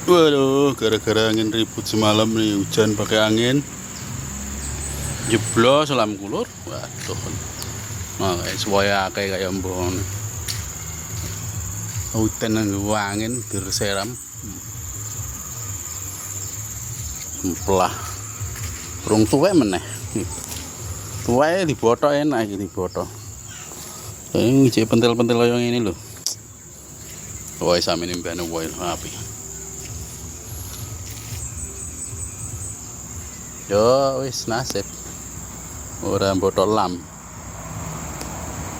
Waduh, gara-gara angin ribut semalam nih, hujan pakai angin. Jeblos lam kulur. Waduh. Nah, suwaya kayak mbon. Hutan nanggo angin dirseram. Emplah. Rung tuwek meneh. Tuweke dibothok enak iki dibothok. Ini cek pentil-pentil koyo ngene lho. Wae samene mbane wae api. Yo wis nasib. Ora bothok lam.